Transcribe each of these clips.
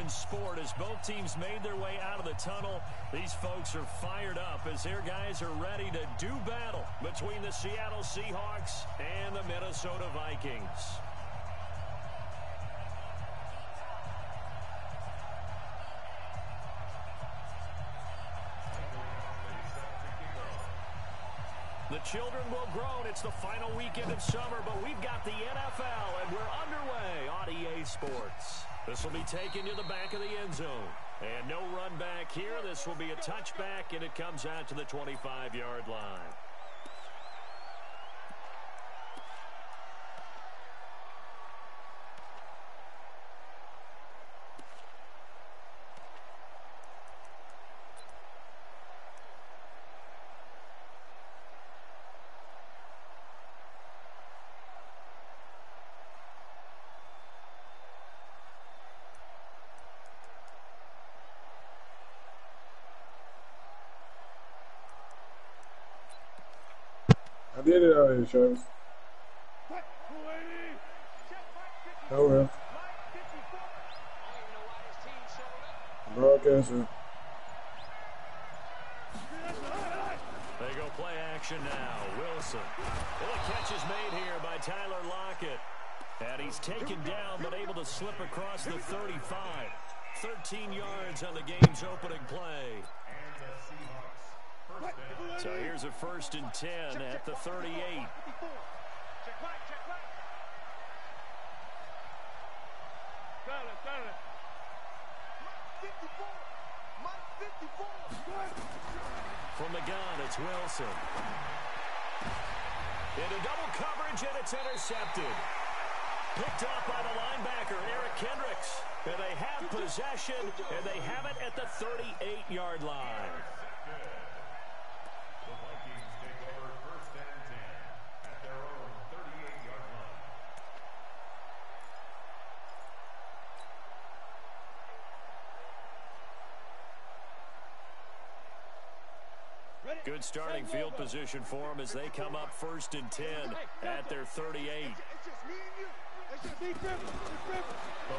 in sport as both teams made their way out of the tunnel. These folks are fired up as their guys are ready to do battle between the Seattle Seahawks and the Minnesota Vikings. The children will groan. It's the final weekend of summer, but we've got the NFL, and we're underway on EA Sports. This will be taken to the back of the end zone. And no run back here. This will be a touchback, and it comes out to the 25-yard line. I did it already, Travis. Oh well. Broadcaster. They go play action now. Wilson. Well, a catch is made here by Tyler Lockett. And he's taken down but able to slip across the 35. 13 yards on the game's opening play. So here's a 1st and 10 at the 38. From the gun, it's Wilson. Into double coverage, and it's intercepted. Picked up by the linebacker, Eric Kendricks. And they have possession, and they have it at the 38-yard line. Good starting field position for them as they come up 1st and 10 at their 38. The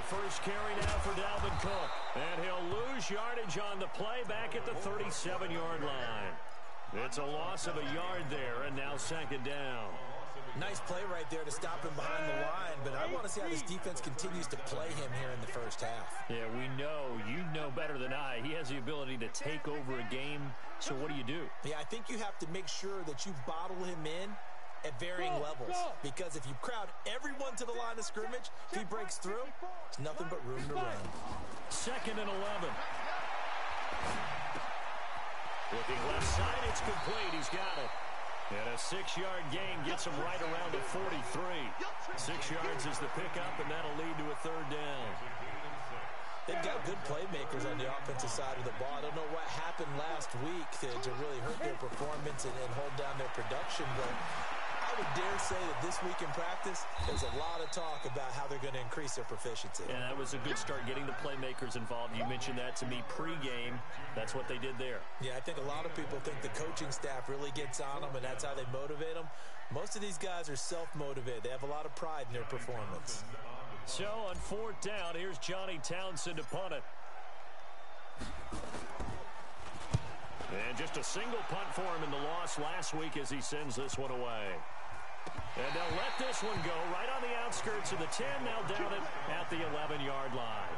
first carry now for Dalvin Cook. And he'll lose yardage on the play back at the 37-yard line. It's a loss of a yard there, and now 2nd down. Nice play right there to stop him behind the line, but I want to see how this defense continues to play him here in the first half. Yeah, we know. You know better than I. He has the ability to take over a game, so what do you do? Yeah, I think you have to make sure that you bottle him in at varying levels, because if you crowd everyone to the line of scrimmage, if he breaks through, there's nothing but room to run. 2nd and 11. Looking left side, it's complete. He's got it. And a 6-yard gain gets him right around the 43. 6 yards is the pickup, and that'll lead to a 3rd down. They've got good playmakers on the offensive side of the ball. I don't know what happened last week to really hurt their performance and hold down their production, but I would dare say that this week in practice, there's a lot of talk about how they're going to increase their proficiency. And that was a good start, getting the playmakers involved. You mentioned that to me pregame. That's what they did there. Yeah, I think a lot of people think the coaching staff really gets on them, and that's how they motivate them. Most of these guys are self-motivated. They have a lot of pride in their performance. So on 4th down, here's Johnny Townsend to punt it. And just a single punt for him in the loss last week as he sends this one away. And they'll let this one go right on the outskirts of the 10. Now down it at the 11-yard line.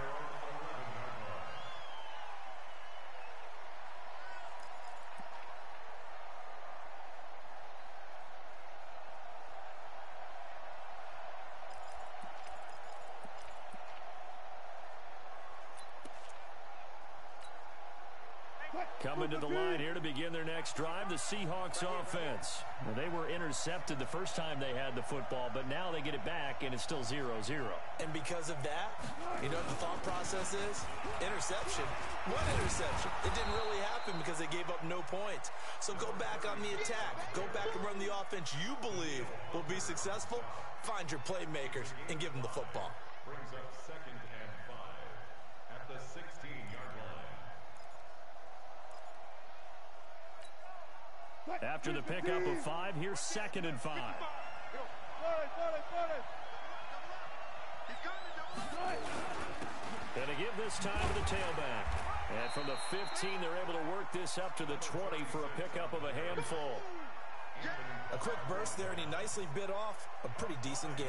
Coming to the line here to begin their next drive, the Seahawks offense. Well, they were intercepted the first time they had the football, but now they get it back, and it's still 0-0. And because of that, you know what the thought process is? Interception. What interception? It didn't really happen because they gave up no points. So go back on the attack. Go back and run the offense you believe will be successful. Find your playmakers and give them the football. Brings up 2nd and 5 at the 16-yard line. After the pickup of 5, here's 2nd and 5. And a give this time to the tailback. And from the 15, they're able to work this up to the 20 for a pickup of a handful. A quick burst there, and he nicely bit off a pretty decent gain.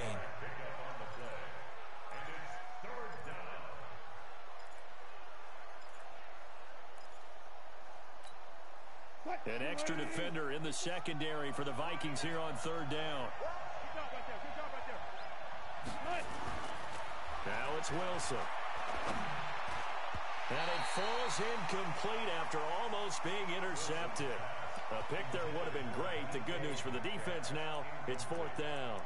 An extra defender in the secondary for the Vikings here on third down. Now it's Wilson. And it falls incomplete after almost being intercepted. A pick there would have been great. The good news for the defense now, it's fourth down.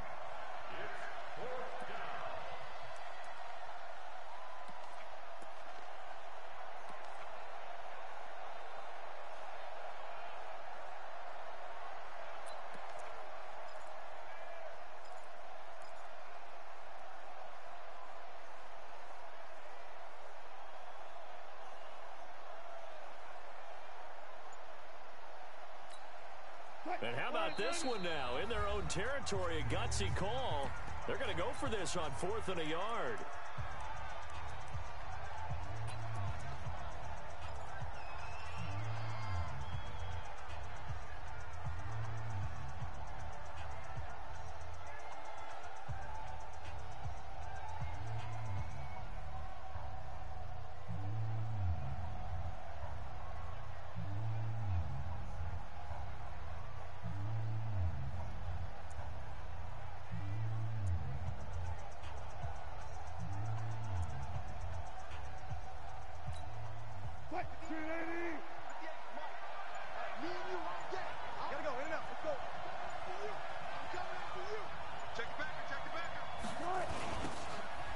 And how about this one now? In their own territory, a gutsy call. They're going to go for this on 4th and a yard.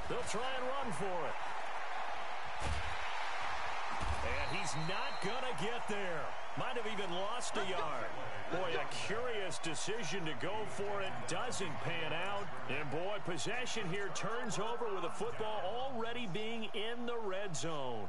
They'll try and run for it. And he's not going to get there. Might have even lost a yard. Boy, a curious decision to go for it. Doesn't pan out. And, boy, possession here turns over with the football already being in the red zone.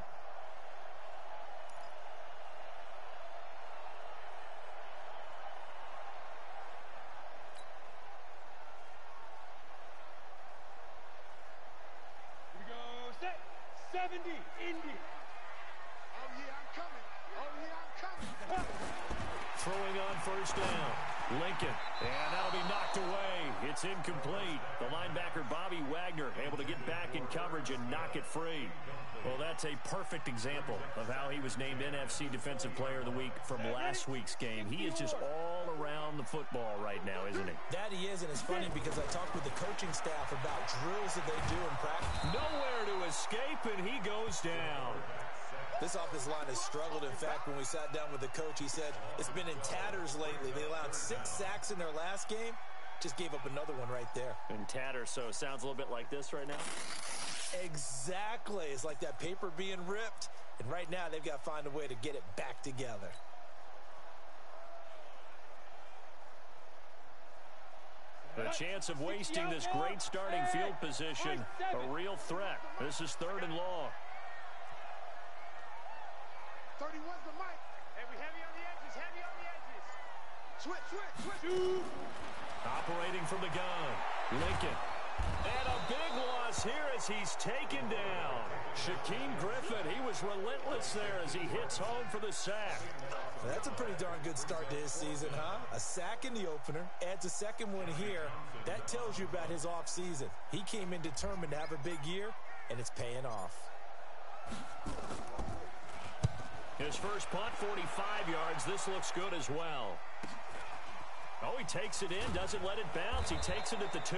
Throwing on first down. Lincoln. And that'll be knocked away. It's incomplete. The linebacker, Bobby Wagner, able to get back in coverage and knock it free. Well, that's a perfect example of how he was named NFC Defensive Player of the Week from last week's game. He is just all around the football right now, isn't he? That he is, and it's funny because I talked with the coaching staff about drills that they do in practice. Nowhere to escape, and he goes down. This offensive line has struggled. In fact, when we sat down with the coach, he said it's been in tatters lately. They allowed 6 sacks in their last game. Just gave up another one right there. In tatters, so it sounds a little bit like this right now? Exactly. It's like that paper being ripped. And right now, they've got to find a way to get it back together. The chance of wasting this great starting field position, a real threat. This is 3rd and long. 31's the mic. Hey, we heavy on the edges, heavy on the edges. Switch. Operating from the gun, Lincoln. And a big loss here as he's taken down. Shaquem Griffin, he was relentless there as he hits home for the sack. Well, that's a pretty darn good start to his season, huh? A sack in the opener, adds a second one here. That tells you about his offseason. He came in determined to have a big year, and it's paying off. His first punt, 45 yards. This looks good as well. Oh, he takes it in, doesn't let it bounce. He takes it at the 2.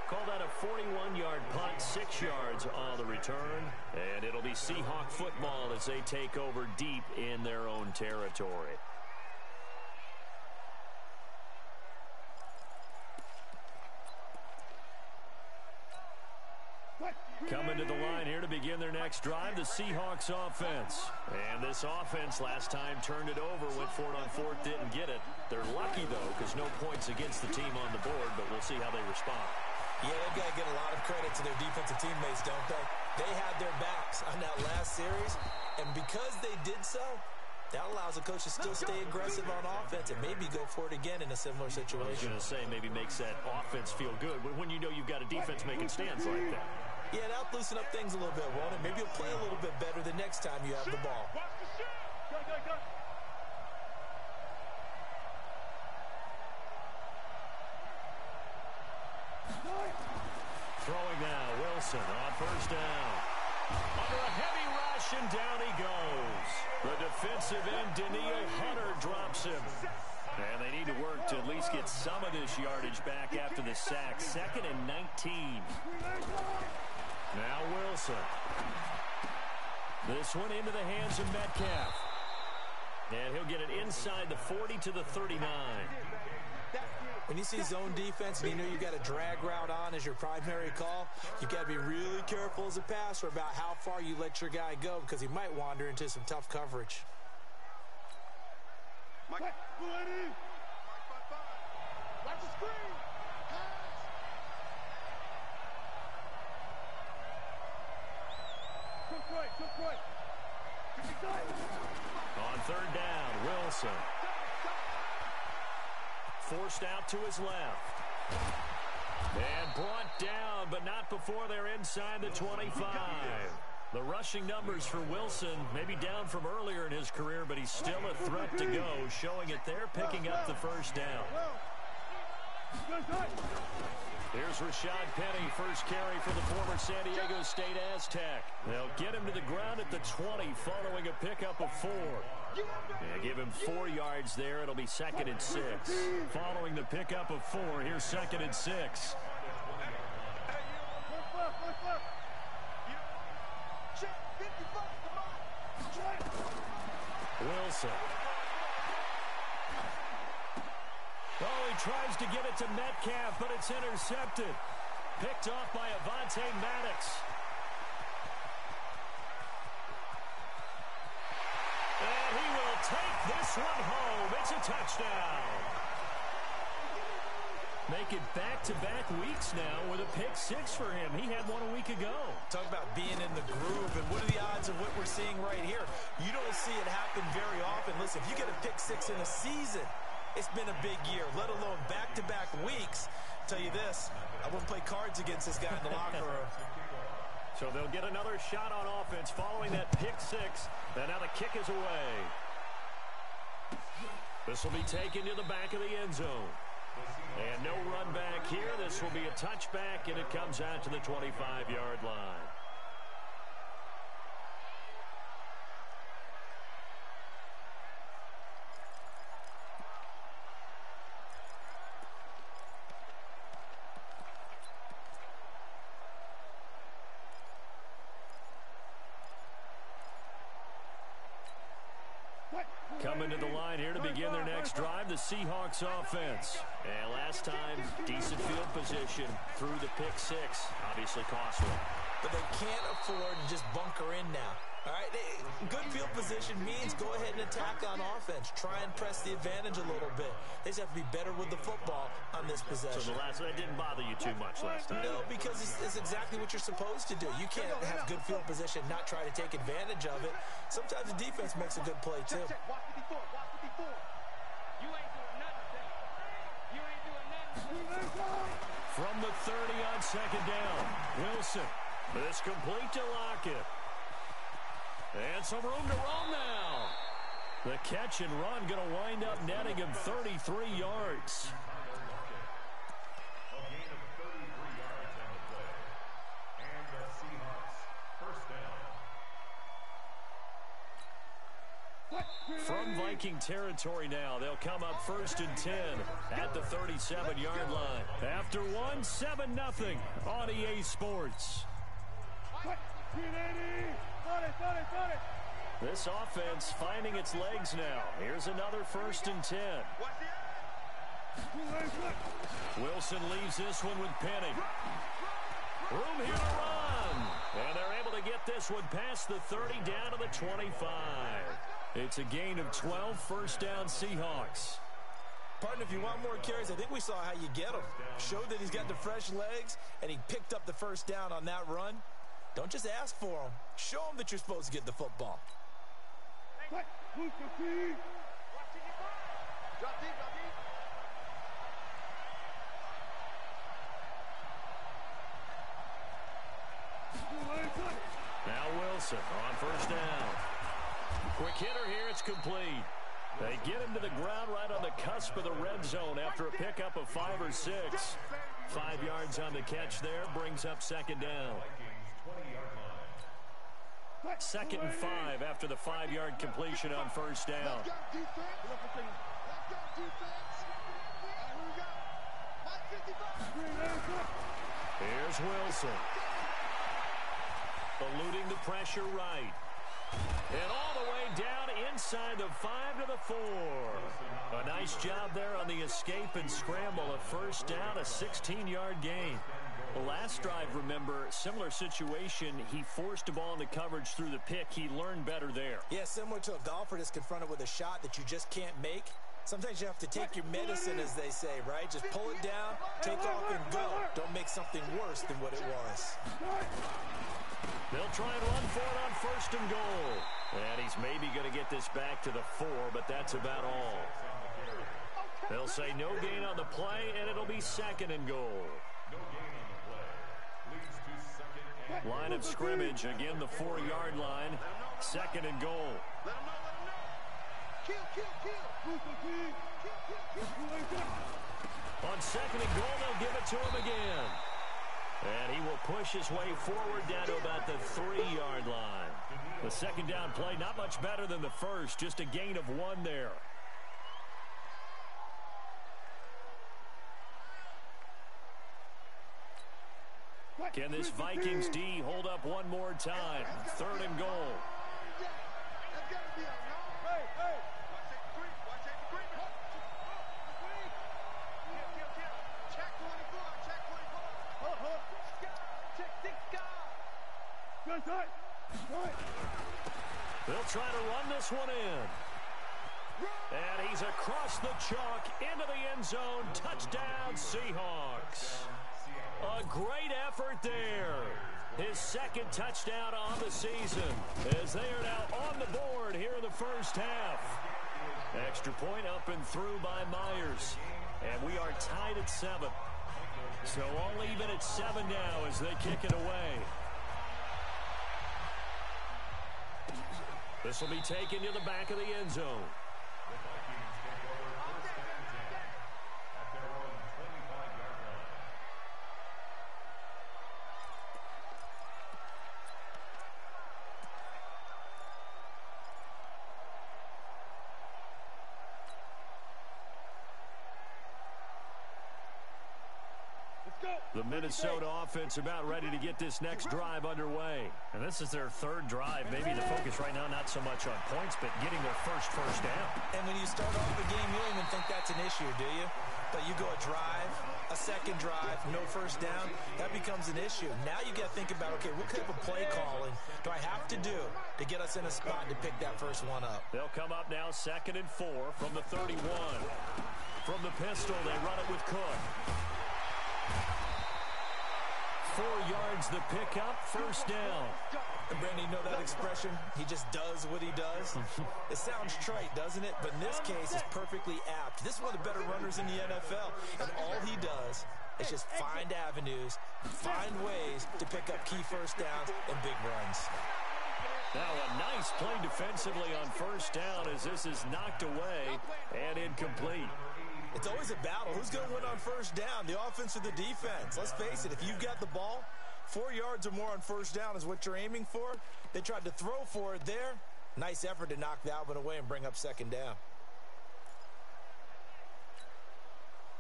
Call that a 41-yard punt, 6 yards on the return. And it'll be Seahawk football as they take over deep in their own territory. Coming to the line here to begin their next drive, the Seahawks offense. And this offense last time turned it over, went for it on 4th, didn't get it. They're lucky, though, because no points against the team on the board, but we'll see how they respond. Yeah, they've got to get a lot of credit to their defensive teammates, don't they? They had their backs on that last series, and because they did so, that allows the coach to still stay aggressive on offense and maybe go for it again in a similar situation. I was going to say maybe makes that offense feel good when you know you've got a defense making stands like that. Yeah, mouth loosen up things a little bit, won't it? Maybe you'll play a little bit better the next time you have the ball. Watch the shoot. Go, go, go. Throwing now, Wilson on first down. Under a heavy rush, and down he goes. The defensive end, Daniil Hunter, drops him. And they need to work to at least get some of this yardage back after the sack. 2nd and 19. Now Wilson. This one into the hands of Metcalf. And he'll get it inside the 40 to the 39. When you see zone defense and you know you've got a drag route on as your primary call, you've got to be really careful as a passer about how far you let your guy go because he might wander into some tough coverage. Mike, watch the screen. On third down, Wilson. Forced out to his left. And brought down, but not before they're inside the 25. The rushing numbers for Wilson may be down from earlier in his career, but he's still a threat to go, showing it there, picking up the first down. Here's Rashad Penny, first carry for the former San Diego State Aztec. They'll get him to the ground at the 20 following a pickup of 4. Yeah, give him 4 yards there. It'll be 2nd and 6. Following the pickup of 4, here's 2nd and 6. Wilson. Oh, he tries to get it to Metcalf, but it's intercepted. Picked off by Avonte Maddox. And he will take this one home. It's a touchdown. Make it back-to-back weeks now with a pick 6 for him. He had one a week ago. Talk about being in the groove, and what are the odds of what we're seeing right here? You don't see it happen very often. Listen, if you get a pick 6 in a season, it's been a big year, let alone back-to-back weeks. I'll tell you this, I wouldn't play cards against this guy in the locker room. So they'll get another shot on offense following that pick 6. And now the kick is away. This will be taken to the back of the end zone. And no run back here. This will be a touchback, and it comes out to the 25-yard line. Coming to the line here to begin their next drive, the Seahawks offense. And last time, decent field position through the pick 6. Obviously costly. But they can't afford to just bunker in now. All right, good field position means go ahead and attack on offense. Try and press the advantage a little bit. They just have to be better with the football on this possession. So that didn't bother you too much last time? No, because it's exactly what you're supposed to do. You can't have good field position, not try to take advantage of it. Sometimes the defense makes a good play, too. Watch 54. Watch 54. You ain't doing nothing. You ain't doing nothing. From the 30 on second down, Wilson. This complete to Lockett. And some room to roam now. The catch and run going to wind up netting him 33 yards. A gain of 33 yards on the play. And the Seahawks first down. From Viking territory now, they'll come up 1st and 10 at the 37-yard line. After 7-0 on EA Sports. This offense finding its legs now. Here's another 1st and 10. Wilson leaves this one with Penny. Room here to run. And they're able to get this one past the 30 down to the 25. It's a gain of 12, first down Seahawks. Partner, if you want more carries, I think we saw how you get him. Showed that he's got the fresh legs, and he picked up the first down on that run. Don't just ask for him. Show him that you're supposed to get the football. Drop deep, drop deep. Now Wilson on first down. Quick hitter here. It's complete. They get him to the ground right on the cusp of the red zone after a pickup of 5 or 6. 5 yards on the catch there. Brings up second down. 2nd and 5 after the 5-yard completion on first down. Here's Wilson. Eluding the pressure right. And all the way down inside the 5 to the 4. A nice job there on the escape and scramble. A first down, a 16-yard gain. The last drive, remember, similar situation. He forced a ball in the coverage through the pick. He learned better there. Yeah, similar to a golfer that's confronted with a shot that you just can't make. Sometimes you have to take your medicine, as they say, right? Just pull it down, take off, and go. Don't make something worse than what it was. They'll try and run for it on first and goal. And he's maybe going to get this back to the 4, but that's about all. They'll say no gain on the play, and it'll be 2nd and goal. Line of scrimmage, again the 4-yard line. 2nd and goal. On 2nd and goal, they'll give it to him again. And he will push his way forward down to about the 3-yard line. The second down play, not much better than the first, just a gain of 1 there. Can this Vikings D hold up one more time? 3rd and goal. They'll try to run this one in. And he's across the chalk into the end zone. Touchdown, Seahawks. A great effort there. His 2nd touchdown on the season as they are now on the board here in the first half. Extra point up and through by Myers. And we are tied at 7. So all even at 7 now as they kick it away. This will be taken to the back of the end zone. The Minnesota offense about ready to get this next drive underway. And this is their 3rd drive. Maybe the focus right now not so much on points, but getting their first down. And when you start off the game, you don't even think that's an issue, do you? But you go a drive, a 2nd drive, no first down, that becomes an issue. Now you got to think about, okay, what type of play calling do I have to do to get us in a spot to pick that first one up? They'll come up now 2nd and 4 from the 31. From the pistol, they run it with Cook. 4 yards the pickup, first down. And Brandon, you know that expression? He just does what he does. It sounds trite, doesn't it? But in this case, it's perfectly apt. This is one of the better runners in the NFL. And all he does is just find avenues, find ways to pick up key first downs and big runs. Now a nice play defensively on first down as this is knocked away and incomplete. It's always a battle. Who's going to win on first down, the offense or the defense? Let's face it, if you've got the ball, 4 yards or more on first down is what you're aiming for. They tried to throw for it there. Nice effort to knock that one away and bring up 2nd down.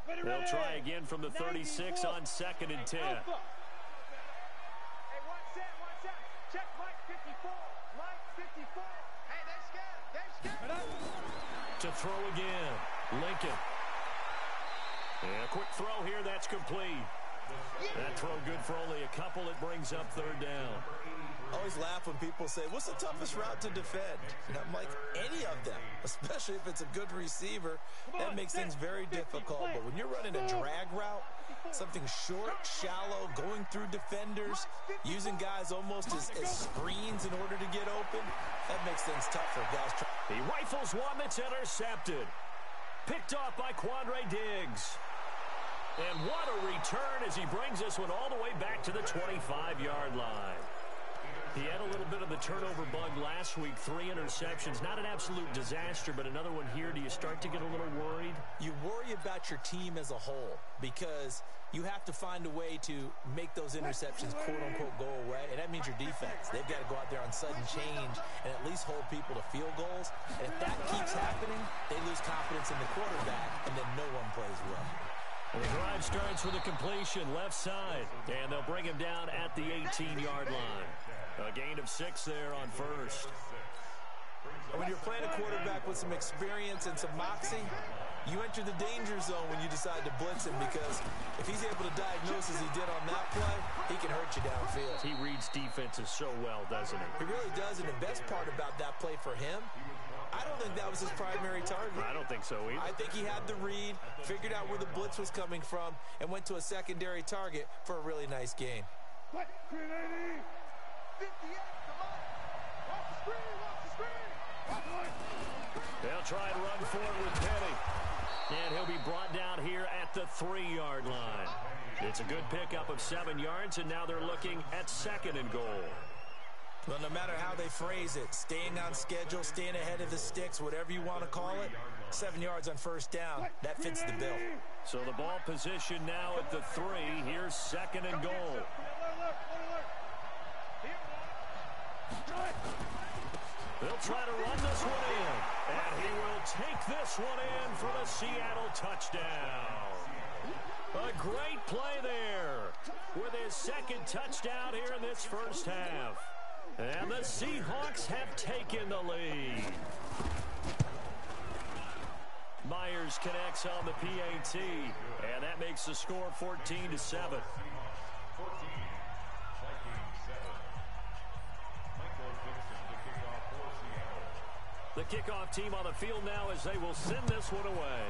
They'll try again from the 36 on 2nd and 10. Hey, one set. Check Mike 54. Mike 54. Hey, they're scared. To throw again, Lincoln. And a quick throw here, that's complete. That throw good for only a couple. It brings up 3rd down. I always laugh when people say, what's the toughest route to defend? And I'm like, any of them, especially if it's a good receiver. That makes things very difficult. But when you're running a drag route, something short, shallow, going through defenders, using guys almost as screens in order to get open, that makes things tougher. Guys, he rifles one that's intercepted. Picked off by Quandre Diggs. And what a return as he brings this one all the way back to the 25-yard line. He had a little bit of the turnover bug last week, 3 interceptions. Not an absolute disaster, but another one here. Do you start to get a little worried? You worry about your team as a whole because you have to find a way to make those interceptions, quote-unquote, go away, and that means your defense. They've got to go out there on sudden change and at least hold people to field goals. And if that keeps happening, they lose confidence in the quarterback, and then no one plays well. The drive starts with a completion left side, and they'll bring him down at the 18-yard line. A gain of 6 there on first. And when you're playing a quarterback with some experience and some moxie, you enter the danger zone when you decide to blitz him because if he's able to diagnose as he did on that play, he can hurt you downfield. He reads defenses so well, doesn't he? He really does, and the best part about that play for him, I don't think that was his primary target. I don't think so either. I think he had the read, figured out where the blitz was coming from, and went to a secondary target for a really nice gain. 58, come on. Watch the screen, watch the screen. Watch the line. They'll try and run forward with Penny. And he'll be brought down here at the 3-yard line. It's a good pickup of 7 yards, and now they're looking at 2nd and goal. Well, no matter how they phrase it, staying on schedule, staying ahead of the sticks, whatever you want to call it, 7 yards on first down, that fits the bill. So the ball position now at the 3. Here's 2nd and goal. They'll try to run this one in, and he will take this one in for the Seattle touchdown. A great play there with his 2nd touchdown here in this first half. And the Seahawks have taken the lead. Myers connects on the PAT, and that makes the score 14-7. The kickoff team on the field now as they will send this one away.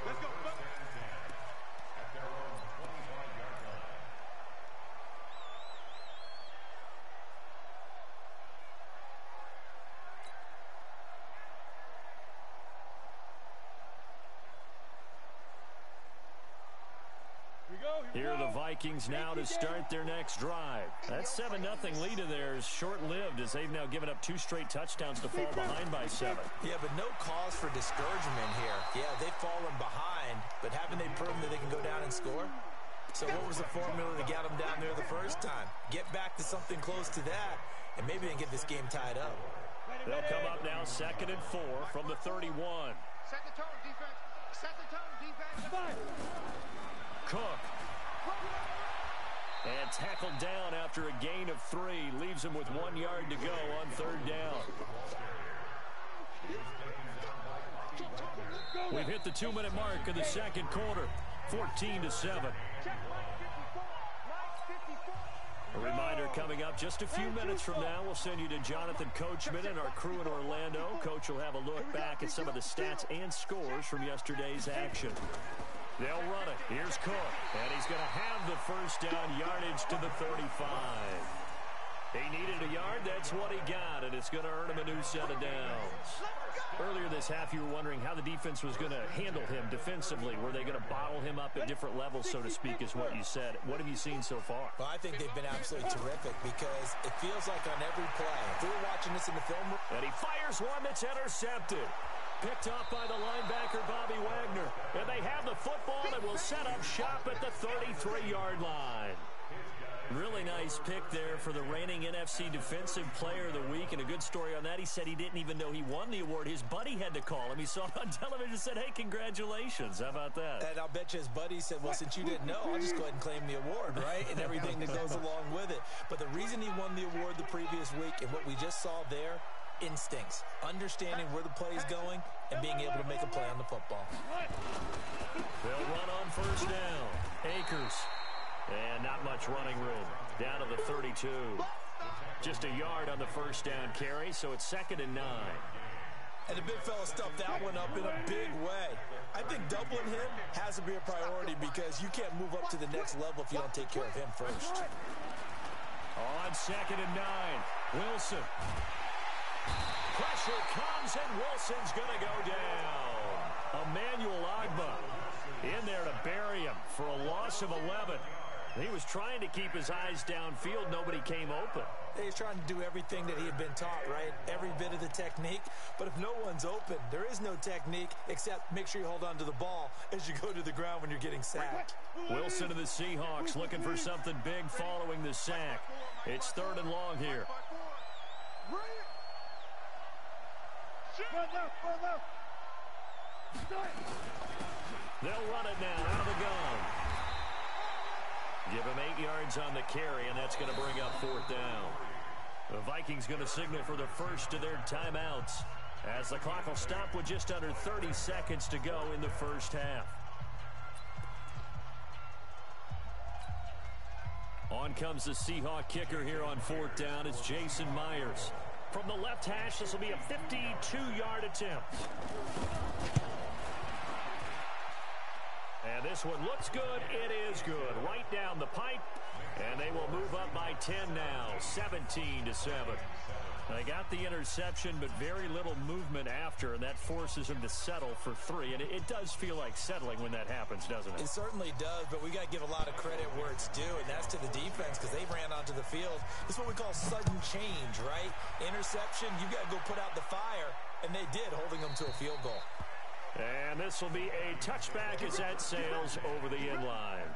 Let's go. At their own 25-yard line. Here are the Vikings now to start their next drive. That 7-0 lead of theirs short-lived as they've now given up 2 straight touchdowns to fall behind by 7. Yeah, but no cause for discouragement here. Yeah, they've fallen behind, but haven't they proven that they can go down and score? So what was the formula that got them down there the first time? Get back to something close to that, and maybe they can get this game tied up. They'll come up now 2nd and 4 from the 31. Set the tone, defense. Set the tone, defense. Cook. And tackled down after a gain of 3. Leaves him with 1 yard to go on 3rd down. We've hit the 2-minute mark of the 2nd quarter. 14-7. A reminder coming up just a few minutes from now. We'll send you to Jonathan Coachman and our crew in Orlando. Coach will have a look back at some of the stats and scores from yesterday's action. They'll run it. Here's Cook. And he's going to have the first down, yardage to the 35. He needed a yard. That's what he got, and it's going to earn him a new set of downs. Earlier this half, you were wondering how the defense was going to handle him defensively. Were they going to bottle him up at different levels, so to speak, is what you said. What have you seen so far? Well, I think they've been absolutely terrific because it feels like on every play, if we were watching this in the film room. And he fires one that's intercepted. Picked off by the linebacker, Bobby Wagner. And they have the football and will set up shop at the 33-yard line. Really nice pick there for the reigning NFC Defensive Player of the Week. And a good story on that. He said he didn't even know he won the award. His buddy had to call him. He saw it on television and said, hey, congratulations. How about that? And I'll bet you his buddy said, well, since you didn't know, I'll just go ahead and claim the award, right? And everything that goes along with it. But the reason he won the award the previous week and what we just saw there, instincts, understanding where the play is going, and being able to make a play on the football. They'll run on first down. Akers. And not much running room. Down to the 32. Just a yard on the first down carry, so it's 2nd and 9. And the big fella stuffed that one up in a big way. I think doubling him has to be a priority because you can't move up to the next level if you don't take care of him first. On 2nd and 9, Wilson. Pressure comes, and Wilson's going to go down. Emmanuel Ogbah In there to bury him for a loss of 11. He was trying to keep his eyes downfield. Nobody came open. He's trying to do everything that he had been taught, right? Every bit of the technique. But if no one's open, there is no technique except make sure you hold on to the ball as you go to the ground when you're getting sacked. Wilson of the Seahawks looking for something big following the sack. It's 3rd and long here. They'll run it now out of the gun. Give him 8 yards on the carry, and that's going to bring up 4th down. The Vikings going to signal for the first of their timeouts as the clock will stop with just under 30 seconds to go in the first half. On comes the Seahawk kicker here on 4th down. It's Jason Myers. From the left hash, this will be a 52-yard attempt. And this one looks good. It is good. Right down the pipe. And they will move up by 10 now, 17-7. They got the interception, but very little movement after, and that forces them to settle for 3. And it does feel like settling when that happens, doesn't it? It certainly does, but we got to give a lot of credit where it's due, and that's to the defense because they ran onto the field. This is what we call sudden change, right? Interception, you got to go put out the fire, and they did, holding them to a field goal. And this will be a touchback as that sails over the end line.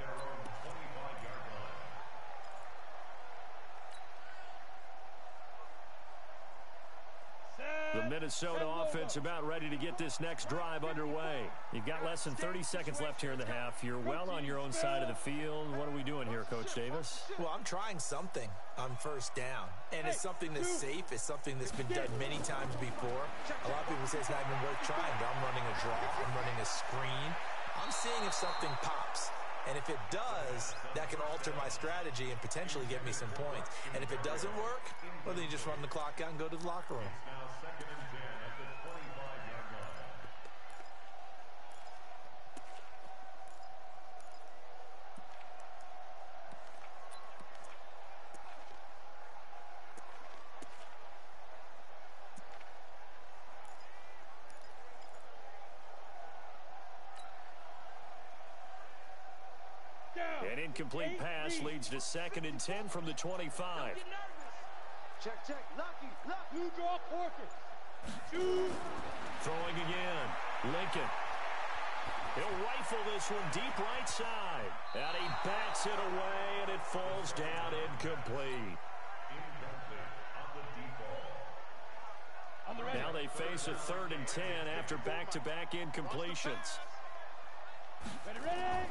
The Minnesota offense about ready to get this next drive underway. You've got less than 30 seconds left here in the half. You're well on your own side of the field. What are we doing here, Coach Davis? Well, I'm trying something on 1st down, and it's something that's safe. It's something that's been done many times before. A lot of people say it's not even worth trying, but I'm running a draw. I'm running a screen. I'm seeing if something pops. And if it does, that can alter my strategy and potentially get me some points. And if it doesn't work, well, then you just run the clock out and go to the locker room. An incomplete pass leads to 2nd and 10 from the 25. Check. Lucky. You draw Corker. Throwing again. Lincoln. He'll rifle this one deep right side. And he bats it away, and it falls down incomplete. Now they face a 3rd and 10 after back-to-back incompletions. Ready.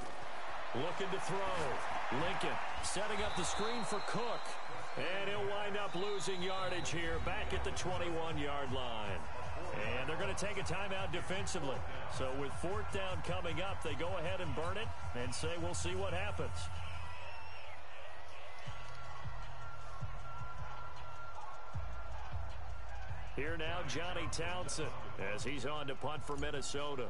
Looking to throw. Lincoln setting up the screen for Cook. And he'll wind up losing yardage here back at the 21-yard line. And they're going to take a timeout defensively. So with 4th down coming up, they go ahead and burn it and say we'll see what happens. Here now, Johnny Townsend as he's on to punt for Minnesota.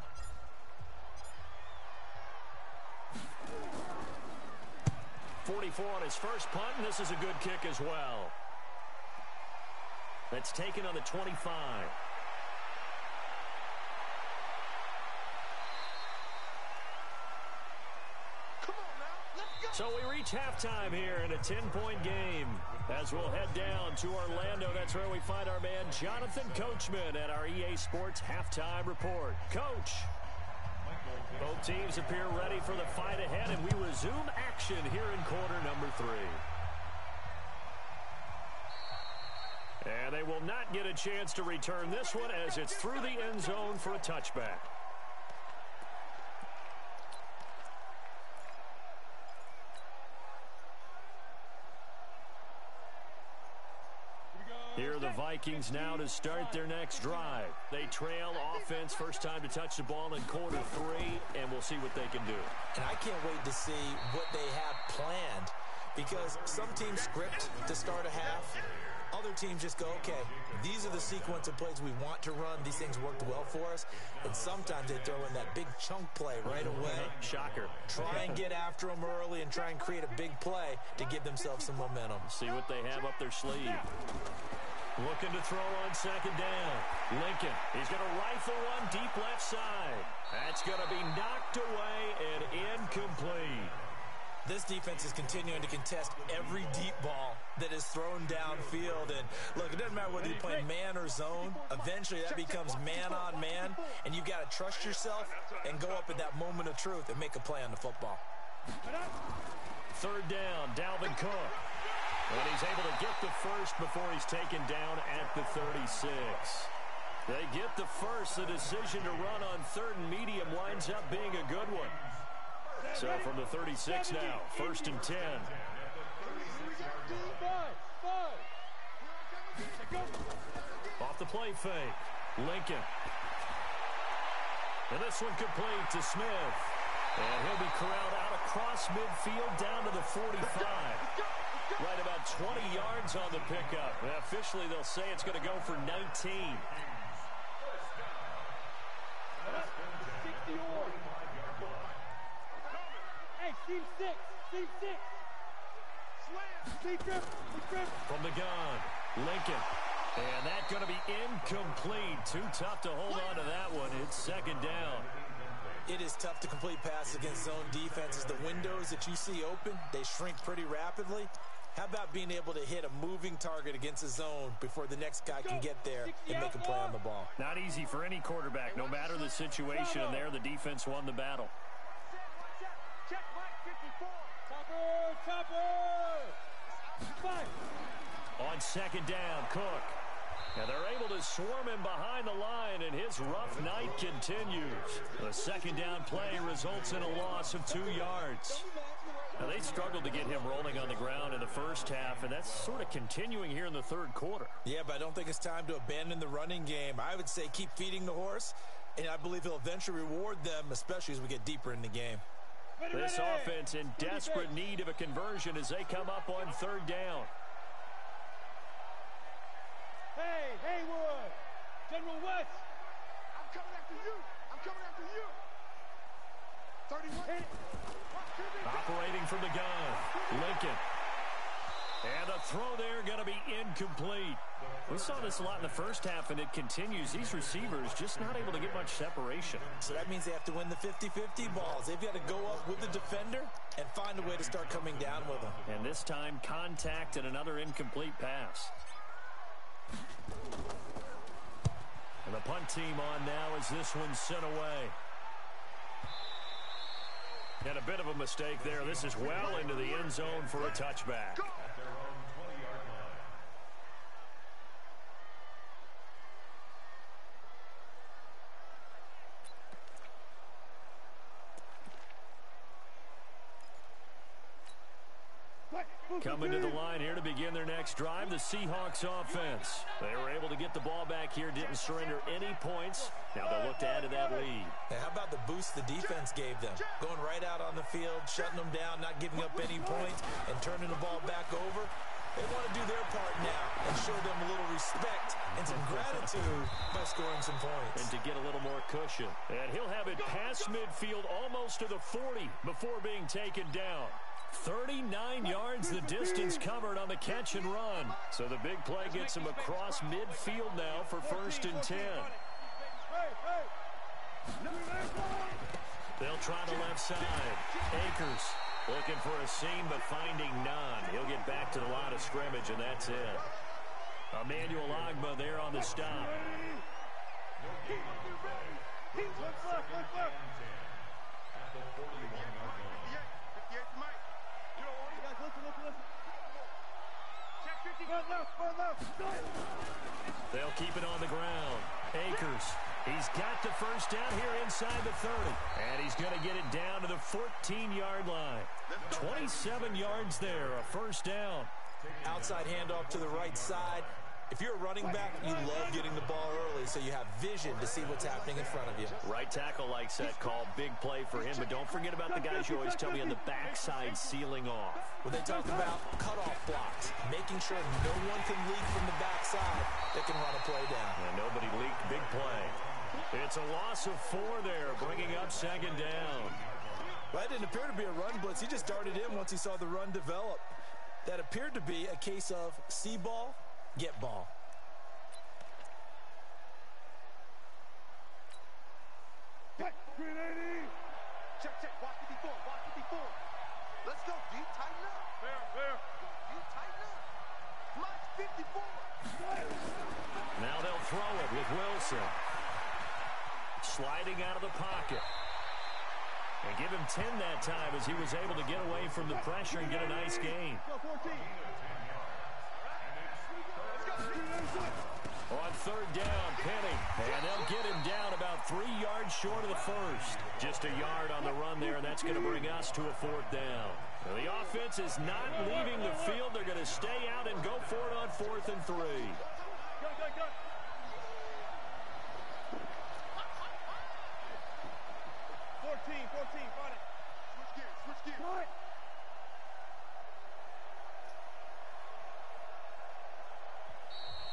.44 on his first punt, and this is a good kick as well. That's taken on the 25. Come on now, let's go. So we reach halftime here in a 10-point game. As we'll head down to Orlando, that's where we find our man Jonathan Coachman at our EA Sports Halftime Report. Coach. Both teams appear ready for the fight ahead, and we resume action here in quarter number 3. And they will not get a chance to return this one as it's through the end zone for a touchback. Here are the Vikings now to start their next drive. They trail offense, first time to touch the ball in quarter 3, and we'll see what they can do. And I can't wait to see what they have planned, because some teams script to start a half. Other teams just go, okay, these are the sequence of plays we want to run. These things worked well for us. And sometimes they throw in that big chunk play right away. Shocker. Try and get after them early and try and create a big play to give themselves some momentum. See what they have up their sleeve. Looking to throw on second down. Lincoln, he's going to rifle one deep left side. That's going to be knocked away and incomplete. This defense is continuing to contest every deep ball that is thrown downfield. And, look, it doesn't matter whether you're playing man or zone. Eventually, that becomes man-on-man, and you've got to trust yourself and go up at that moment of truth and make a play on the football. Third down, Dalvin Cook. And he's able to get the first before he's taken down at the 36. They get the first. The decision to run on third and medium winds up being a good one. So from the 36 now, first and 10. Off the play fake, Lincoln. And this one complete to Smith. And he'll be corralled out across midfield down to the 45. Right about 20 yards on the pickup. And officially, they'll say it's going to go for 19. Team six. From the gun, Lincoln. And that's going to be incomplete. Too tough to hold on to that one. It's second down. It is tough to complete passes against zone defenses. The windows that you see open, they shrink pretty rapidly. How about being able to hit a moving target against a zone before the next guy can get there and make a play on the ball? Not easy for any quarterback. No matter the situation, and there the defense won the battle. Check Mike 54. Chopper. On second down, Cook. And they're able to swarm him behind the line, and his rough night continues. The second down play results in a loss of 2 yards. Now, they struggled to get him rolling on the ground in the first half, and that's sort of continuing here in the third quarter. Yeah, but I don't think it's time to abandon the running game. I would say keep feeding the horse, and I believe he'll eventually reward them, especially as we get deeper in the game. This offense in desperate need of a conversion as they come up on third down. Hey, Haywood! General West! I'm coming after you! 31. Operating from the gun, Lincoln. And the throw there going to be incomplete. We saw this a lot in the first half, and it continues. These receivers just not able to get much separation. So that means they have to win the 50-50 balls. They've got to go up with the defender and find a way to start coming down with them. And this time, contact and another incomplete pass. And the punt team on now as this one's sent away. And a bit of a mistake there. This is well into the end zone for a touchback. Coming to the line here to begin their next drive, the Seahawks offense. They were able to get the ball back here, didn't surrender any points. Now they'll look to add to that lead. Now, how about the boost the defense gave them? Going right out on the field, shutting them down, not giving up any points, and turning the ball back over. They want to do their part now and show them a little respect and some gratitude by scoring some points. And to get a little more cushion. And he'll have it past midfield almost to the 40 before being taken down. 39 yards the distance covered on the catch and run. So the big play gets him across midfield now for first and 10. They'll try the left side. Akers looking for a seam but finding none. He'll get back to the line of scrimmage, and that's it. Emmanuel Ogbah there on the stop. They'll keep it on the ground. Akers, he's got the first down here inside the 30. And he's going to get it down to the 14-yard line. 27 yards there, a first down. Outside handoff to the right side. If you're a running back, you love getting the ball early so you have vision to see what's happening in front of you. Right tackle likes that call. Big play for him, but don't forget about the guys you always tell me on the backside sealing off. When they talk about cutoff blocks, making sure no one can leak from the backside that can run a play down. And nobody leaked. Big play. It's a loss of 4 there, bringing up second down. Well, that didn't appear to be a run blitz. He just darted in once he saw the run develop. That appeared to be a case of see ball, get ball. go, D. Tighten up. Fair. D, tighten up. Plus 54. Now they'll throw it with Wilson. Sliding out of the pocket. And give him 10 that time as he was able to get away from the pressure and get a nice gain. On third down, Penny. And they'll get him down about 3 yards short of the first. Just a yard on the run there, and that's going to bring us to a fourth down. Now, the offense is not leaving the field. They're going to stay out and go for it on 4th and 3. Go. 14, find it. Switch gears. Right.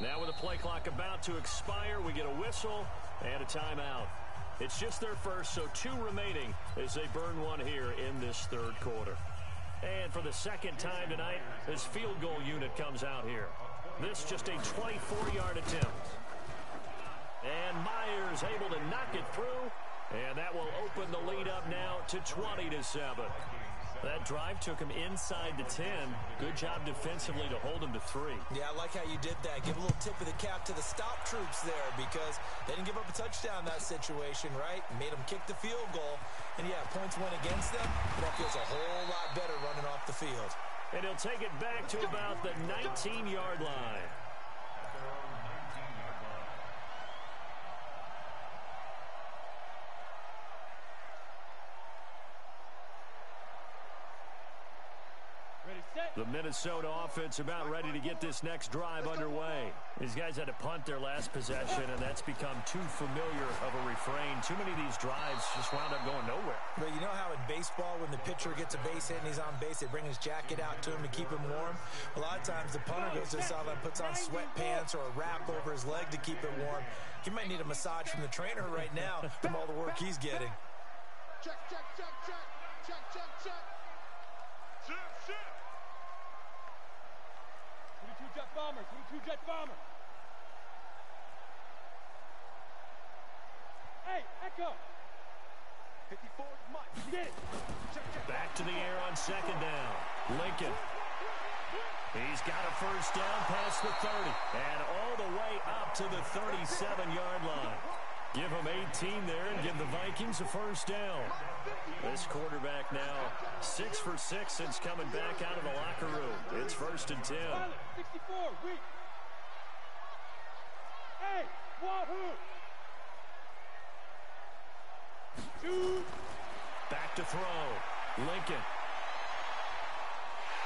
Now with the play clock about to expire, we get a whistle and a timeout. It's just their first, so 2 remaining as they burn one here in this third quarter. And for the second time tonight, this field goal unit comes out here. This just a 24-yard attempt. And Myers able to knock it through. And that will open the lead up now to 20-7. That drive took him inside the 10. Good job defensively to hold him to 3. Yeah, I like how you did that. Give a little tip of the cap to the stop troops there because they didn't give up a touchdown in that situation, right? Made them kick the field goal. And, yeah, points went against them, but that feels a whole lot better running off the field. And he'll take it back to about the 19-yard line. The Minnesota offense about ready to get this next drive underway. These guys had to punt their last possession, and that's become too familiar of a refrain. Too many of these drives just wound up going nowhere. But you know how in baseball, when the pitcher gets a base hit and he's on base, they bring his jacket out to him to keep him warm? A lot of times the punter goes to the sideline, puts on sweatpants or a wrap over his leg to keep it warm. He might need a massage from the trainer right now from all the work he's getting. Check. 22 jet bomber. Hey, Echo. 54, Mike. Get it. Check. Back to the air on second down. Lincoln. He's got a first down past the 30. And all the way up to the 37-yard line. Give them 18 there and give the Vikings a first down. This quarterback now 6 for 6 since coming back out of the locker room. It's 1st and 10. 64, weak. Hey, wahoo. 2. Back to throw. Lincoln.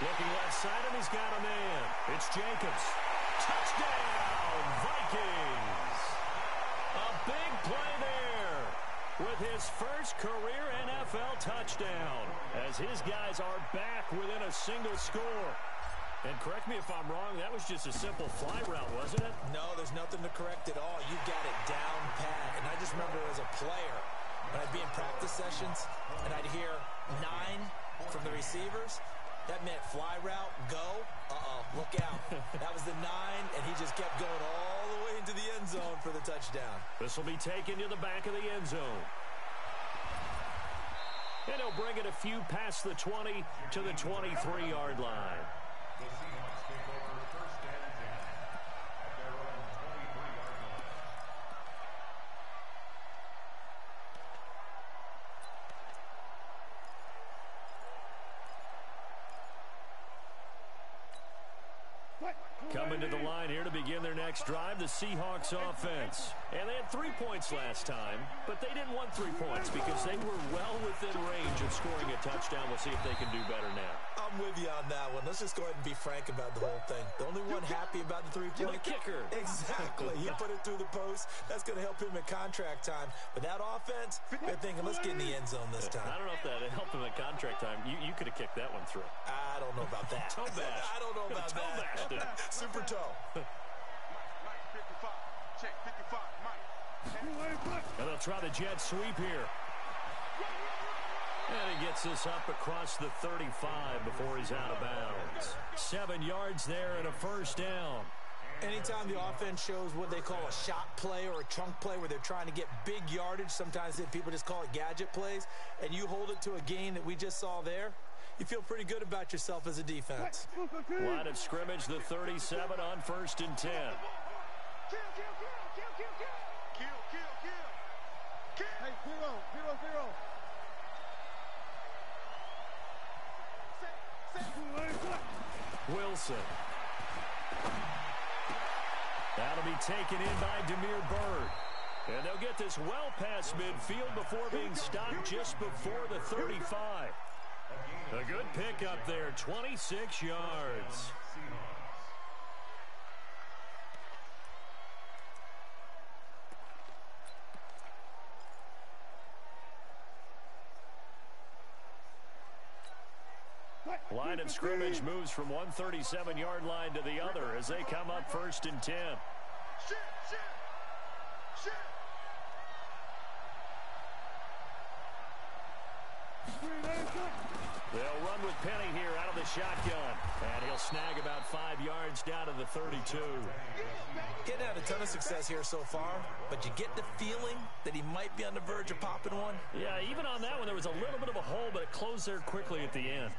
Looking left side, and he's got a man. It's Jacobs. Touchdown, Vikings. A big play there with his first career NFL touchdown as his guys are back within a single score. And correct me if I'm wrong, that was just a simple fly route, wasn't it? No, there's nothing to correct at all. You got it down pat. And I just remember as a player, when I'd be in practice sessions and I'd hear 9 from the receivers, that meant fly route, go, look out. That was the 9, and he just kept going all the way into the end zone for the touchdown. This will be taken to the back of the end zone. And he'll bring it a few past the 20 to the 23-yard line. The Seahawks take over 1st and 10 at their own 23-yard line. Coming to the line here to begin their next drive, the Seahawks offense. And they had 3 points last time, but they didn't want 3 points because they were well within range of scoring a touchdown. We'll see if they can do better now. I'm with you on that one. Let's just go ahead and be frank about the whole thing. The only one happy about the 3-point kicker. Exactly. He put it through the post. That's going to help him in contract time. But that offense, they're thinking, let's get in the end zone this time. I don't know if that helped him in contract time. You could have kicked that one through. I don't know about that. Toe bash. I don't know about toe that. Bashed it. Super toe. Mike, 55. Check, 55, Mike. And they'll try the jet sweep here. And he gets this up across the 35 before he's out of bounds. 7 yards there and a first down. Anytime the offense shows what they call a shot play or a chunk play where they're trying to get big yardage, sometimes people just call it gadget plays, and you hold it to a gain that we just saw there, you feel pretty good about yourself as a defense. Line of scrimmage, the 37 on 1st and 10. Kill. Hey, 0. Wilson. That'll be taken in by Demir Bird. And they'll get this well past midfield before being stopped just before the 35. A good pickup there, 26 yards. Line of scrimmage moves from one 37-yard line to the other as they come up 1st and 10. Shit. They'll run with Penny here out of the shotgun. And he'll snag about 5 yards down to the 32. Getting had a ton of success here so far, but you get the feeling that he might be on the verge of popping one. Yeah, even on that one, there was a little bit of a hole, but it closed there quickly at the end.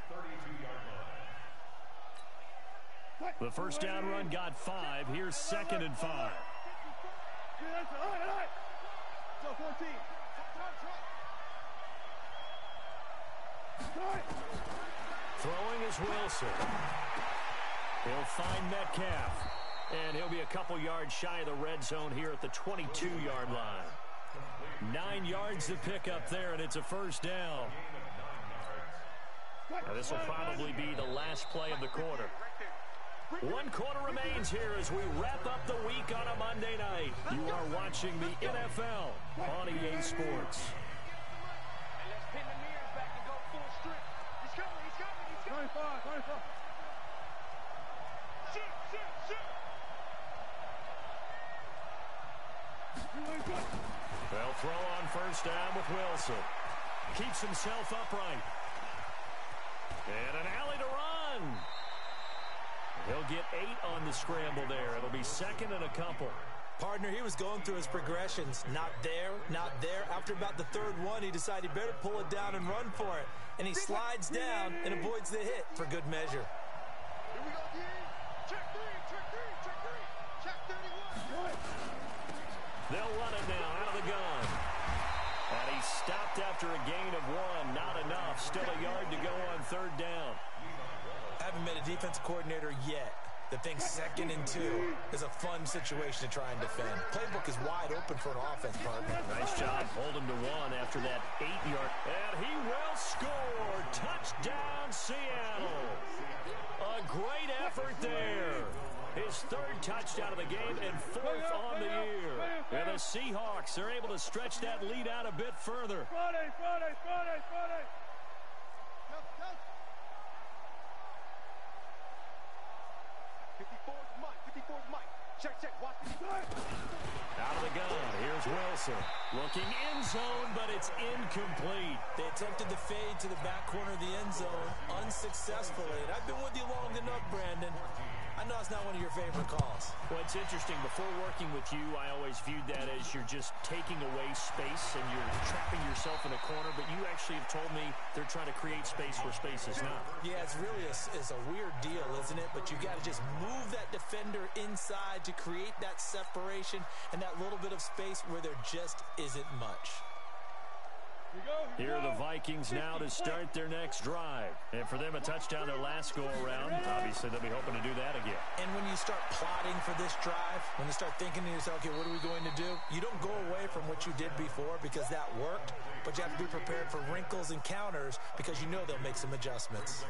The first down run got 5. Here's 2nd and 5. Throwing is Wilson. He'll find Metcalf. And he'll be a couple yards shy of the red zone here at the 22-yard line. 9 yards to pick up there, and it's a first down. Now, this will probably be the last play of the quarter. 1 quarter remains here as we wrap up the week on a Monday night. You are watching the NFL on EA Sports. And let's pin the mirrors back and go full strip. He's coming. 25. They'll throw on first down with Wilson. Keeps himself upright. And an alley to run. He'll get 8 on the scramble there. It'll be 2nd and a couple. Partner, he was going through his progressions. Not there. After about the 3rd one, he decided he better pull it down and run for it. And he slides down and avoids the hit for good measure. Here we go again. Check 3. Check 31. They'll run it now out of the gun. And he stopped after a gain of 1. Not enough. Still a yard to go on 3rd down. Haven't met a defense coordinator yet that thinks 2nd and 2 is a fun situation to try and defend. Playbook is wide open for an offense, partner. Nice job holding to 1 after that 8-yard. And he will score. Touchdown, Seattle. A great effort there. His 3rd touchdown of the game and 4th on the year. And the Seahawks are able to stretch that lead out a bit further. Friday. Go. 54's Mike. Check. Watch this. Out of the gun. Here's Wilson. Looking end zone, but it's incomplete. They attempted the fade to the back corner of the end zone unsuccessfully. And I've been with you long enough, Brandon. I know it's not one of your favorite calls. Well, it's interesting. Before working with you, I always viewed that as you're just taking away space and you're trapping yourself in a corner. But you actually have told me they're trying to create space where space is not. Yeah, it's really it's a weird deal, isn't it? But you got to just move that defender inside to create that separation and that little bit of space where there just isn't much. Here are the Vikings now to start their next drive. And for them, a touchdown their last go-around. Obviously, they'll be hoping to do that again. And when you start plotting for this drive, when you start thinking to yourself, okay, what are we going to do? You don't go away from what you did before because that worked, but you have to be prepared for wrinkles and counters because you know they'll make some adjustments.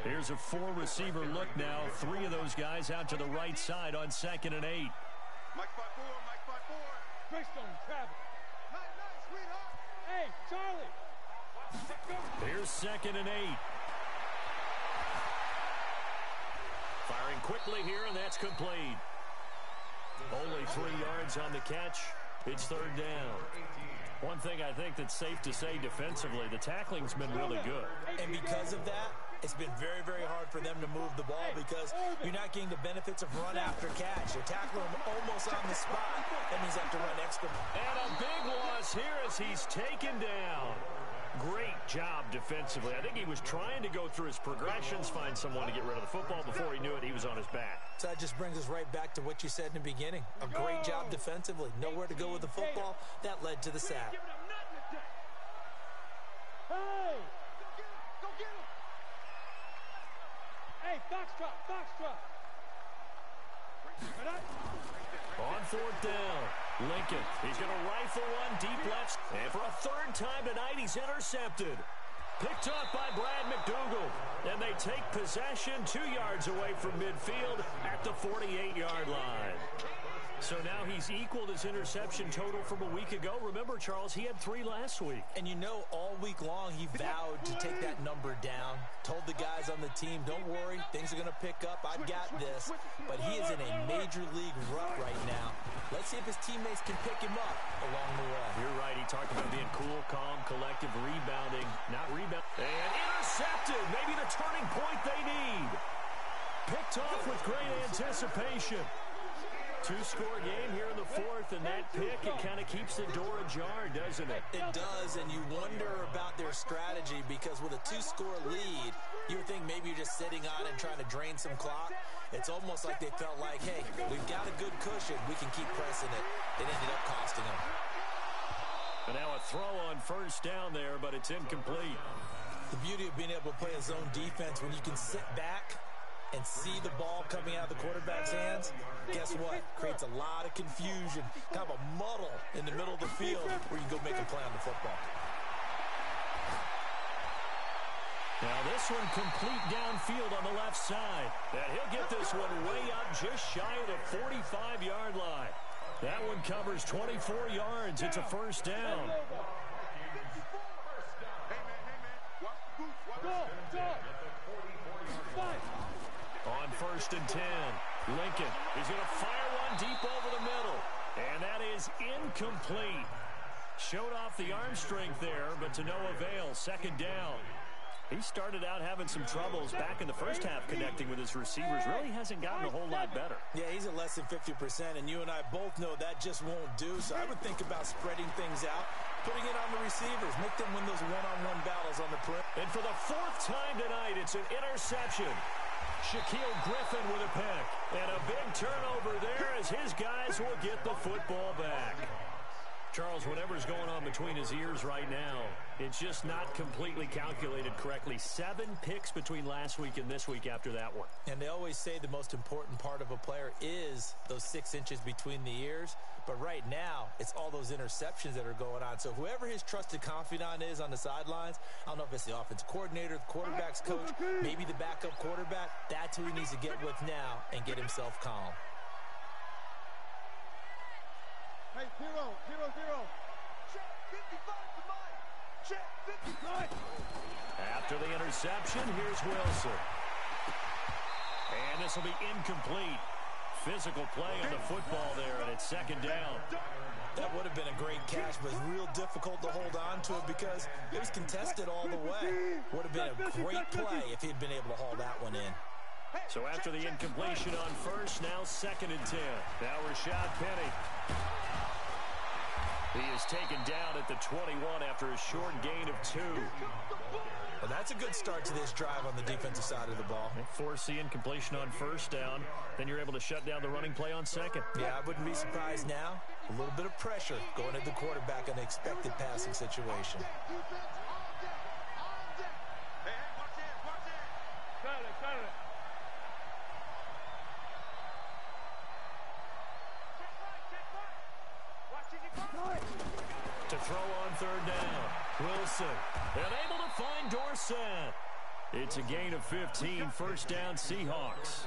Here's a 4-receiver look now. 3 of those guys out to the right side on 2nd and 8. Mike 5-4. Greystone, Travis. Nice, sweetheart. Hey, Charlie. Here's 2nd and 8. Firing quickly here, and that's complete. Only 3 yards on the catch. It's 3rd down. One thing I think that's safe to say defensively, the tackling's been really good. And because of that, it's been very, very hard for them to move the ball because you're not getting the benefits of run after catch. You're tackling them almost on the spot. That means they have to run extra. And a big loss here as he's taken down. Great job defensively. I think he was trying to go through his progressions, find someone to get rid of the football. Before he knew it, he was on his back. So that just brings us right back to what you said in the beginning. A great job defensively. Nowhere to go with the football. That led to the sack. Hey! Go get him! Hey, foxtrot, foxtrot! On fourth down, Lincoln. He's going to rifle one deep left. And for a third time tonight, he's intercepted. Picked up by Brad McDougal. And they take possession 2 yards away from midfield at the 48-yard line. So now he's equaled his interception total from a week ago. Remember, Charles, he had 3 last week. And you know, all week long, he vowed to take that number down. Told the guys on the team, don't worry, things are going to pick up. I've got this. But he is in a major league rut right now. Let's see if his teammates can pick him up along the way. You're right. He talked about being cool, calm, collective, rebounding. Not rebound. And intercepted. Maybe the turning point they need. Picked off with great anticipation. 2-score game here in the fourth, and that pick, it kind of keeps the door ajar, doesn't it? It does, and you wonder about their strategy because with a 2-score lead, you would think maybe you're just sitting on it and trying to drain some clock. It's almost like they felt like, hey, we've got a good cushion. We can keep pressing it. It ended up costing them. And now a throw on first down there, but it's incomplete. The beauty of being able to play a zone defense when you can sit back and see the ball coming out of the quarterback's hands, guess what? Creates a lot of confusion, kind of a muddle in the middle of the field where you can go make a play on the football. Now this one complete downfield on the left side. And he'll get this one way up just shy of the 45-yard line. That one covers 24 yards. It's a first down. On first and 10, Lincoln. He's going to fire one deep over the middle. And that is incomplete. Showed off the arm strength there, but to no avail. Second down. He started out having some troubles back in the first half connecting with his receivers. Really hasn't gotten a whole lot better. Yeah, he's at less than 50%, and you and I both know that just won't do. So I would think about spreading things out, putting it on the receivers, make them win those one-on-one battles on the perimeter. And for the 4th time tonight, it's an interception. Shaquille Griffin with a pick. And a big turnover there as his guys will get the football back. Charles, whatever's going on between his ears right now, it's just not completely calculated correctly. 7 picks between last week and this week after that one. And they always say the most important part of a player is those 6 inches between the ears. But right now, it's all those interceptions that are going on. So whoever his trusted confidant is on the sidelines, I don't know if it's the offensive coordinator, the quarterback's coach, maybe the backup quarterback, that's who he needs to get with now and get himself calm. Hey, 0, 0, 0. Check 55 to mine. Check 55. After the interception, here's Wilson. And this will be incomplete. Physical play on the football there, and it's second down. That would have been a great catch, but it's real difficult to hold on to it because it was contested all the way. Would have been a great play if he'd been able to haul that one in. So after the incompletion on first, now second and 10. Now Rashad Penny. He is taken down at the 21 after a short gain of 2. Well, that's a good start to this drive on the defensive side of the ball. Force the incompletion on first down. Then you're able to shut down the running play on second. Yeah, I wouldn't be surprised now. A little bit of pressure going at the quarterback in an expected passing situation. To throw on third down. Wilson. And able to find Dorsett. It's a gain of 15. First down, Seahawks.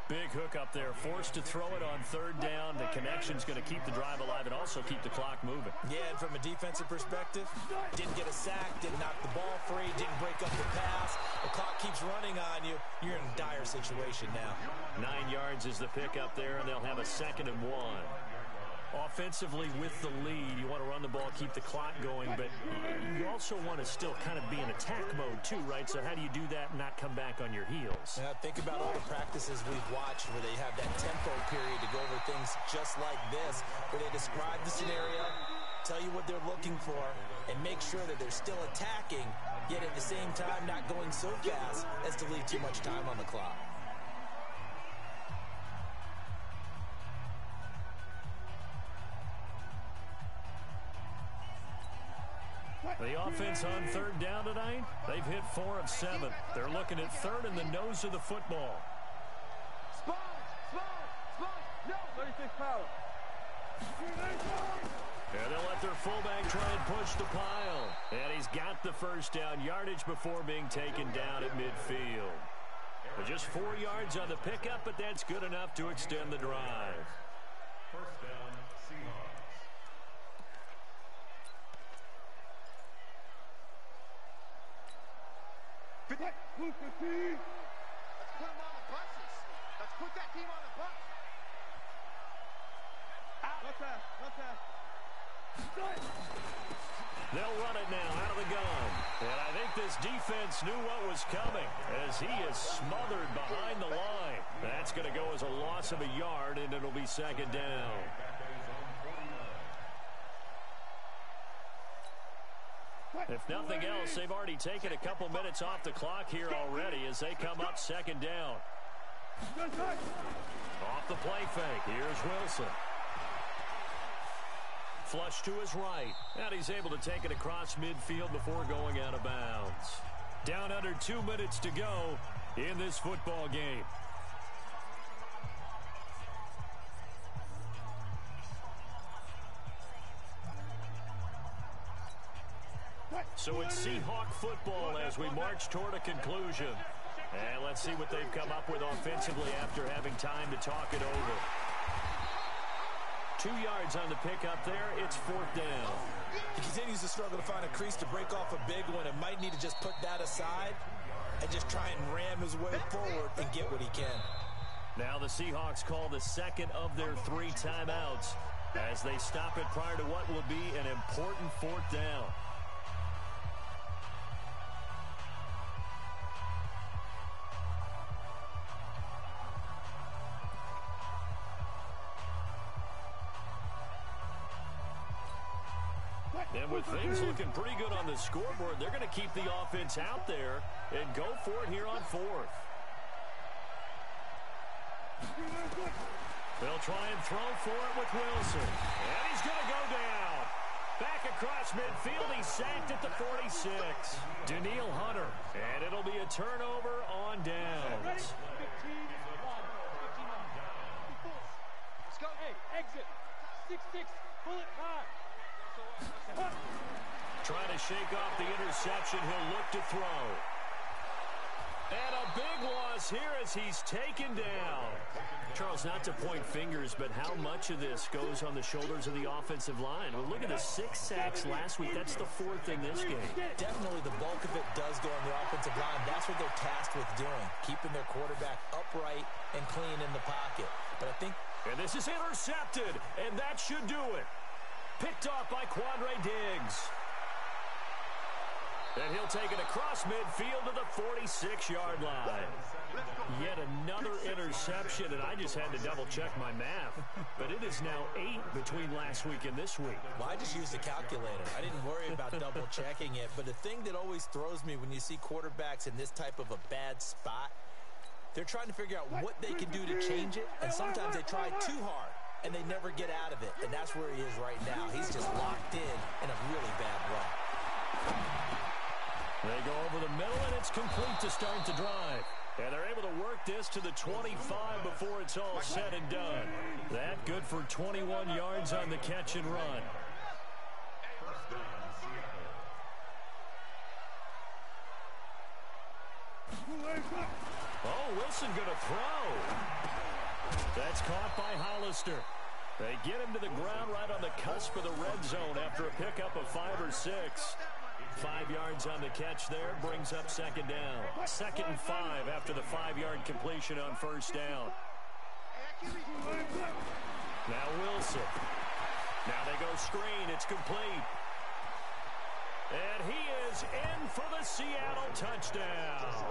Big hook up there. Forced to throw it on third down. The connection's going to keep the drive alive and also keep the clock moving. Yeah, and from a defensive perspective, didn't get a sack, didn't knock the ball free, didn't break up the pass. The clock keeps running on you. You're in a dire situation now. 9 yards is the pick up there, and they'll have a second and 1. Offensively with the lead, you want to run the ball, keep the clock going, but you also want to still kind of be in attack mode too, right? So how do you do that and not come back on your heels? Yeah, think about all the practices we've watched where they have that tempo period to go over things just like this, where they describe the scenario, tell you what they're looking for, and make sure that they're still attacking, yet at the same time not going so fast as to leave too much time on the clock. The offense on third down tonight, they've hit 4 of 7. They're looking at third in the nose of the football. Spawn! No! 36 power. And they'll let their fullback try and push the pile. And he's got the first down yardage before being taken down at midfield. But just 4 yards on the pickup, but that's good enough to extend the drive. First down, Seahawks. Let's put them on the buses. Let's put that team on the bus. Left pass. They'll run it now out of the gun. And I think this defense knew what was coming as he is smothered behind the line. That's going to go as a loss of a yard, and it'll be second down. If nothing else, they've already taken a couple minutes off the clock here already as they come up second down. Off the play fake, here's Wilson. Flush to his right, and he's able to take it across midfield before going out of bounds. Down under 2 minutes to go in this football game. So it's Seahawk football as we march toward a conclusion. And let's see what they've come up with offensively after having time to talk it over. 2 yards on the pickup there. It's fourth down. He continues to struggle to find a crease to break off a big one and might need to just put that aside and just try and ram his way forward and get what he can. Now the Seahawks call the second of their 3 timeouts as they stop it prior to what will be an important fourth down. And with things looking pretty good on the scoreboard, they're going to keep the offense out there and go for it here on fourth. They'll try and throw for it with Wilson. And he's going to go down. Back across midfield, he's sacked at the 46. Daniil Hunter. And it'll be a turnover on downs. 15-1. 15-1. Let's go. Hey, exit. 6-6. Pull it hard. Trying to shake off the interception. He'll look to throw. And a big loss here as he's taken down. Charles, not to point fingers, but how much of this goes on the shoulders of the offensive line? Well, look at the 6 sacks last week. That's the 4th in this game. Definitely the bulk of it does go on the offensive line. That's what they're tasked with doing, keeping their quarterback upright and clean in the pocket. But I think... And this is intercepted, and that should do it. Picked off by Quandre Diggs. And he'll take it across midfield to the 46-yard line. Yet another interception, and I just had to double-check my math. But it is now 8 between last week and this week. Well, I just used a calculator. I didn't worry about double-checking it. But the thing that always throws me when you see quarterbacks in this type of a bad spot, they're trying to figure out what they can do to change it, and sometimes they try too hard, and they never get out of it. And that's where he is right now. He's just locked in a really bad rut. They go over the middle, and it's complete to start the drive. And they're able to work this to the 25 before it's all said and done. That good for 21 yards on the catch and run. Oh, Wilson going to throw. That's caught by Hollister. They get him to the ground right on the cusp of the red zone after a pickup of 5 or 6. 5 yards on the catch there brings up second down. 2nd and 5 after the 5-yard completion on first down. Now Wilson. Now they go screen. It's complete. And he is in for the Seattle touchdown.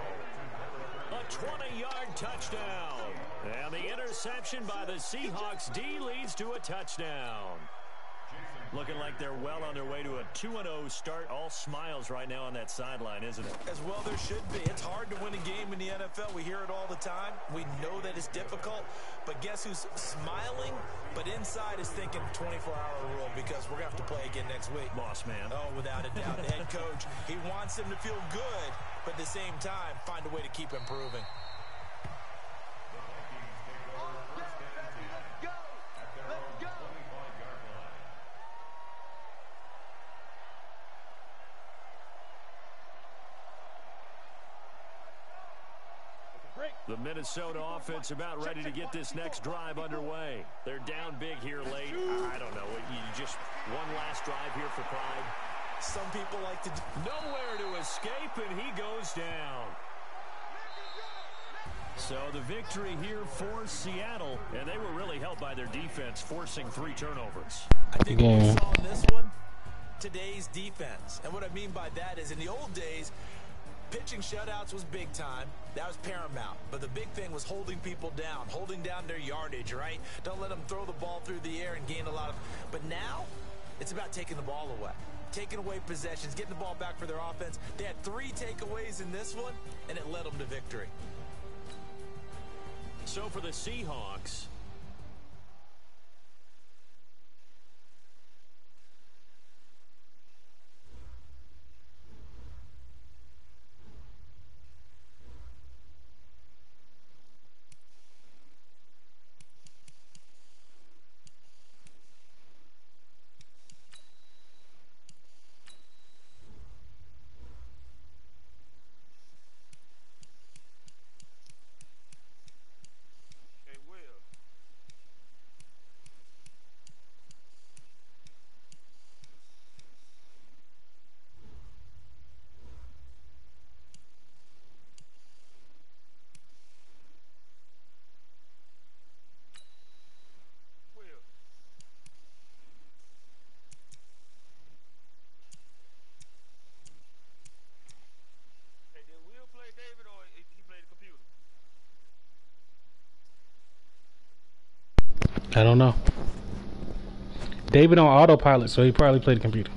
A 20-yard touchdown. And the interception by the Seahawks D leads to a touchdown. Looking like they're well on their way to a 2-0 start. All smiles right now on that sideline, isn't it? As well there should be. It's hard to win a game in the NFL. We hear it all the time. We know that it's difficult. But guess who's smiling? But inside is thinking 24-hour rule because we're going to have to play again next week. Boss man. Oh, without a doubt. The head coach, he wants them to feel good, but at the same time, find a way to keep improving. The Minnesota offense about ready to get this next drive underway. They're down big here late. I don't know. You just one last drive here for pride. Some people like to... Nowhere to escape, and he goes down. So the victory here for Seattle, and they were really helped by their defense, forcing 3 turnovers. I think what we saw in this one, today's defense. And what I mean by that is in the old days, pitching shutouts was big time. That was paramount. But the big thing was holding people down, holding down their yardage, right? Don't let them throw the ball through the air and gain a lot of... But now, it's about taking the ball away. Taking away possessions, getting the ball back for their offense. They had 3 takeaways in this one, and it led them to victory. So for the Seahawks... I don't know. David on autopilot, so he probably played the computer.